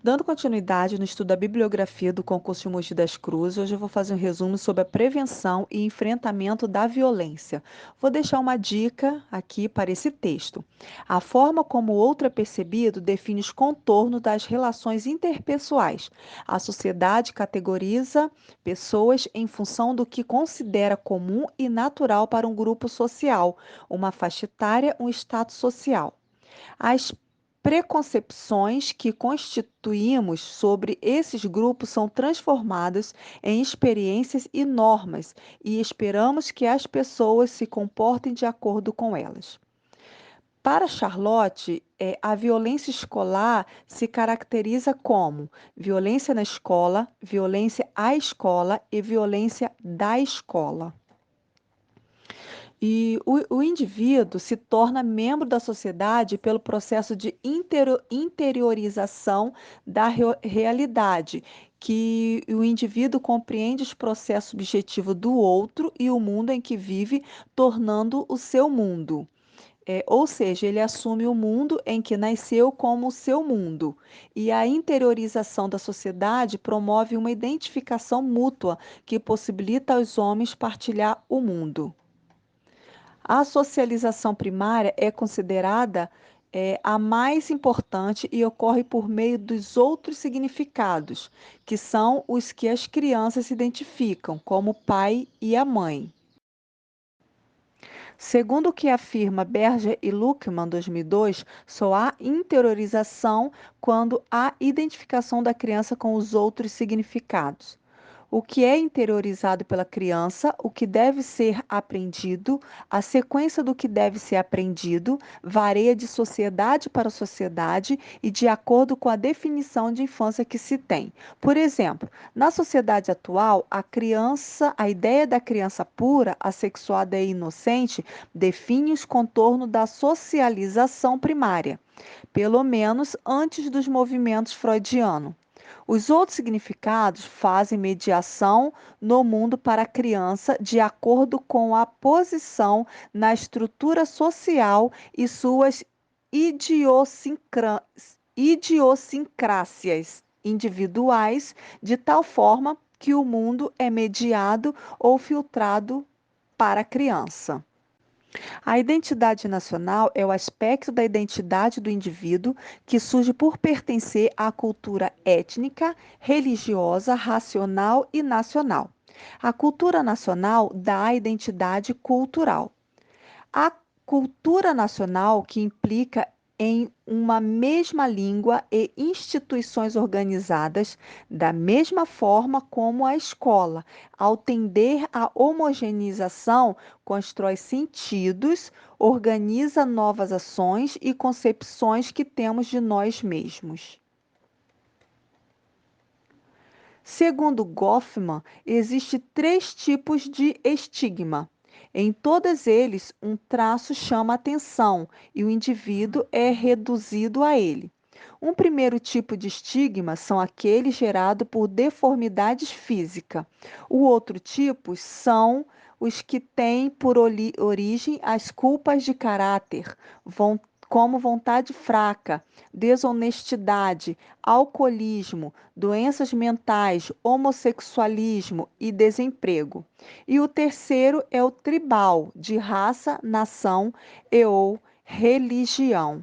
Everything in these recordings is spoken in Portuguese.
Dando continuidade no estudo da bibliografia do concurso de Mogi das Cruzes, hoje eu vou fazer um resumo sobre a prevenção e enfrentamento da violência. Vou deixar uma dica aqui para esse texto. A forma como o outro é percebido define os contornos das relações interpessoais. A sociedade categoriza pessoas em função do que considera comum e natural para um grupo social, uma faixa etária, um status social. As preconcepções que constituímos sobre esses grupos são transformadas em experiências e normas, e esperamos que as pessoas se comportem de acordo com elas. Para Charlotte, a violência escolar se caracteriza como violência na escola, violência à escola e violência da escola. E o indivíduo se torna membro da sociedade pelo processo de interiorização da realidade, que o indivíduo compreende os processos subjetivos do outro e o mundo em que vive, tornando o seu mundo. Ou seja, ele assume o mundo em que nasceu como o seu mundo. E a interiorização da sociedade promove uma identificação mútua que possibilita aos homens partilhar o mundo. A socialização primária é considerada a mais importante e ocorre por meio dos outros significados, que são os que as crianças se identificam, como o pai e a mãe. Segundo o que afirma Berger e Luckmann, 2002, só há interiorização quando há identificação da criança com os outros significados. O que é interiorizado pela criança, o que deve ser aprendido, a sequência do que deve ser aprendido, varia de sociedade para sociedade e de acordo com a definição de infância que se tem. Por exemplo, na sociedade atual, a ideia da criança pura, assexuada e inocente, define os contornos da socialização primária, pelo menos antes dos movimentos freudianos. Os outros significados fazem mediação no mundo para a criança de acordo com a posição na estrutura social e suas idiosincrásias individuais, de tal forma que o mundo é mediado ou filtrado para a criança. A identidade nacional é o aspecto da identidade do indivíduo que surge por pertencer à cultura étnica, religiosa, racional e nacional. A cultura nacional dá a identidade cultural. A cultura nacional, que implica em uma mesma língua e instituições organizadas da mesma forma como a escola, ao tender à homogeneização, constrói sentidos, organiza novas ações e concepções que temos de nós mesmos. Segundo Goffman, existem três tipos de estigma. Em todos eles, um traço chama atenção e o indivíduo é reduzido a ele. Um primeiro tipo de estigma são aqueles gerados por deformidades físicas. O outro tipo são os que têm por origem as culpas de caráter, como vontade fraca, desonestidade, alcoolismo, doenças mentais, homossexualismo e desemprego. E o terceiro é o tribal, de raça, nação e ou religião.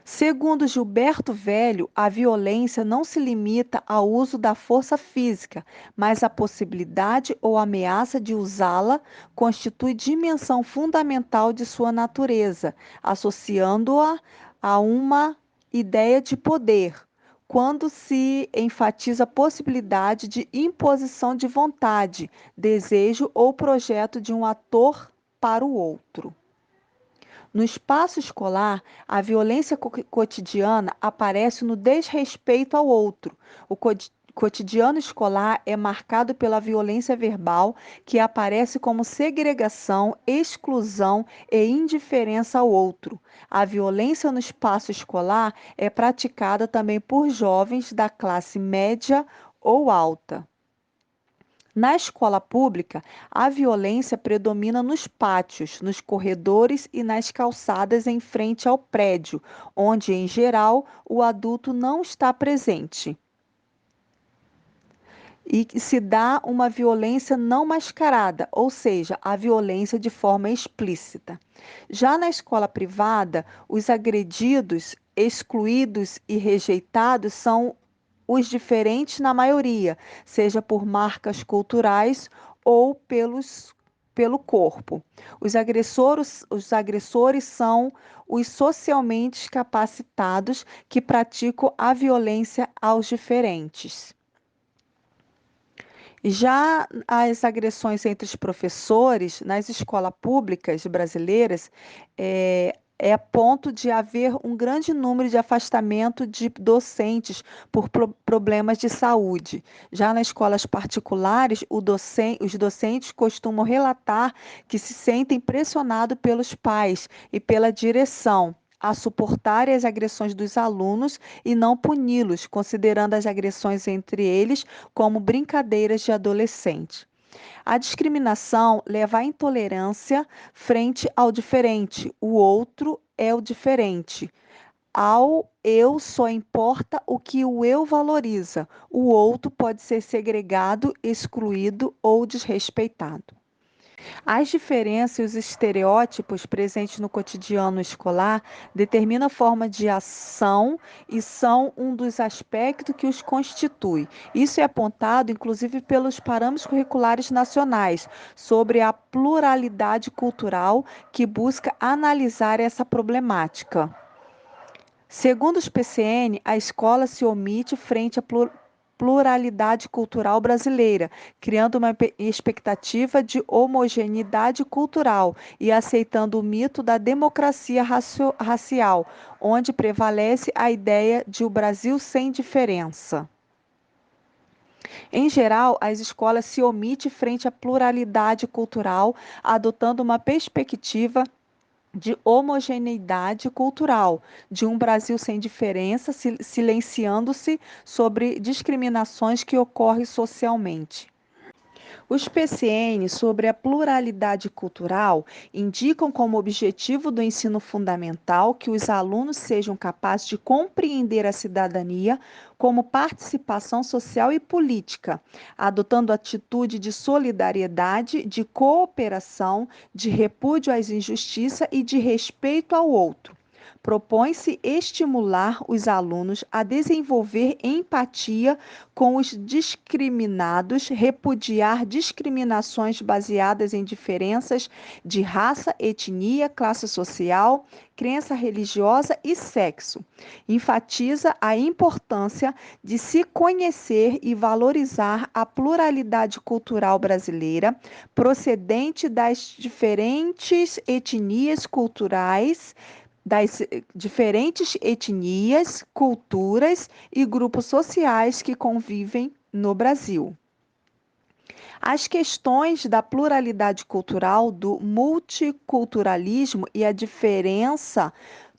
Segundo Gilberto Velho, a violência não se limita ao uso da força física, mas a possibilidade ou ameaça de usá-la constitui dimensão fundamental de sua natureza, associando-a a uma ideia de poder, quando se enfatiza a possibilidade de imposição de vontade, desejo ou projeto de um ator para o outro. No espaço escolar, a violência cotidiana aparece no desrespeito ao outro. O cotidiano escolar é marcado pela violência verbal, que aparece como segregação, exclusão e indiferença ao outro. A violência no espaço escolar é praticada também por jovens da classe média ou alta. Na escola pública, a violência predomina nos pátios, nos corredores e nas calçadas em frente ao prédio, onde, em geral, o adulto não está presente. E que se dá uma violência não mascarada, ou seja, a violência de forma explícita. Já na escola privada, os agredidos, excluídos e rejeitados são os diferentes na maioria, seja por marcas culturais ou pelo corpo. Os agressores são os socialmente capacitados que praticam a violência aos diferentes. Já as agressões entre os professores nas escolas públicas brasileiras é a ponto de haver um grande número de afastamento de docentes por problemas de saúde. Já nas escolas particulares, os docentes costumam relatar que se sentem pressionados pelos pais e pela direção a suportar as agressões dos alunos e não puni-los, considerando as agressões entre eles como brincadeiras de adolescente. A discriminação leva à intolerância frente ao diferente. O outro é o diferente. Ao eu só importa o que o eu valoriza. O outro pode ser segregado, excluído ou desrespeitado. As diferenças e os estereótipos presentes no cotidiano escolar determinam a forma de ação e são um dos aspectos que os constitui. Isso é apontado, inclusive, pelos parâmetros curriculares nacionais sobre a pluralidade cultural que busca analisar essa problemática. Segundo os PCN, a escola se omite frente à pluralidade cultural brasileira, criando uma expectativa de homogeneidade cultural e aceitando o mito da democracia racial, onde prevalece a ideia de o Brasil sem diferença. Em geral, as escolas se omitem frente à pluralidade cultural, adotando uma perspectiva de homogeneidade cultural, de um Brasil sem diferença, silenciando-se sobre discriminações que ocorrem socialmente. Os PCN sobre a pluralidade cultural indicam como objetivo do ensino fundamental que os alunos sejam capazes de compreender a cidadania como participação social e política, adotando atitude de solidariedade, de cooperação, de repúdio às injustiças e de respeito ao outro. Propõe-se estimular os alunos a desenvolver empatia com os discriminados, repudiar discriminações baseadas em diferenças de raça, etnia, classe social, crença religiosa e sexo. Enfatiza a importância de se conhecer e valorizar a pluralidade cultural brasileira, procedente das diferentes etnias culturais das diferentes etnias, culturas e grupos sociais que convivem no Brasil. As questões da pluralidade cultural, do multiculturalismo e a diferença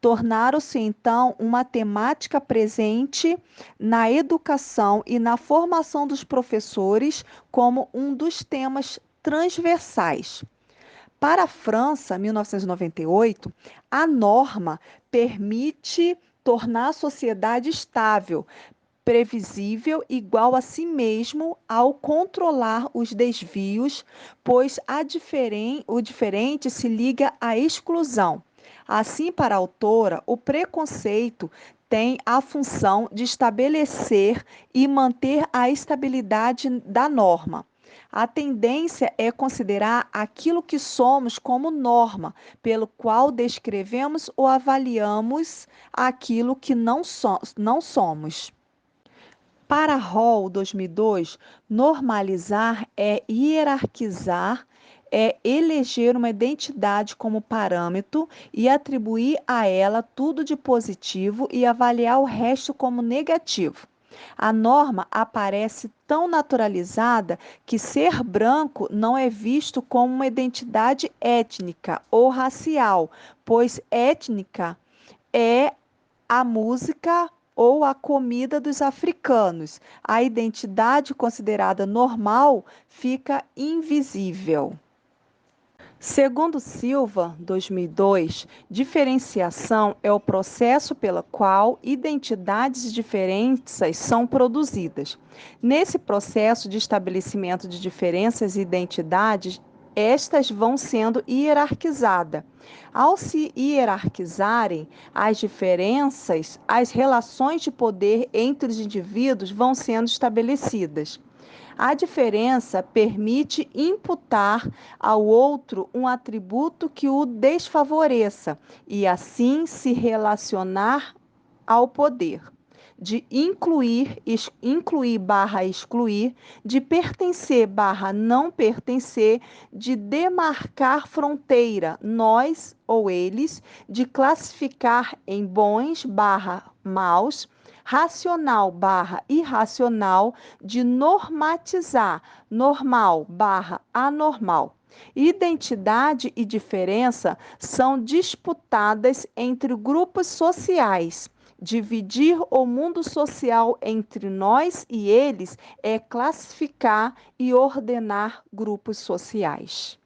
tornaram-se então uma temática presente na educação e na formação dos professores como um dos temas transversais. Para a França, 1998, a norma permite tornar a sociedade estável, previsível, igual a si mesmo ao controlar os desvios, pois o diferente se liga à exclusão. Assim, para a autora, o preconceito tem a função de estabelecer e manter a estabilidade da norma. A tendência é considerar aquilo que somos como norma, pelo qual descrevemos ou avaliamos aquilo que não somos. Para Hall 2002, normalizar é hierarquizar, é eleger uma identidade como parâmetro e atribuir a ela tudo de positivo e avaliar o resto como negativo. A norma aparece tão naturalizada que ser branco não é visto como uma identidade étnica ou racial, pois étnica é a música ou a comida dos africanos. A identidade considerada normal fica invisível. Segundo Silva, 2002, diferenciação é o processo pelo qual identidades diferentes são produzidas. Nesse processo de estabelecimento de diferenças e identidades, estas vão sendo hierarquizadas. Ao se hierarquizarem as diferenças, as relações de poder entre os indivíduos vão sendo estabelecidas. A diferença permite imputar ao outro um atributo que o desfavoreça e assim se relacionar ao poder. De incluir barra excluir, de pertencer barra não pertencer, de demarcar fronteira, nós ou eles, de classificar em bons barra maus, racional barra irracional, de normatizar, normal barra anormal. Identidade e diferença são disputadas entre grupos sociais. Dividir o mundo social entre nós e eles é classificar e ordenar grupos sociais.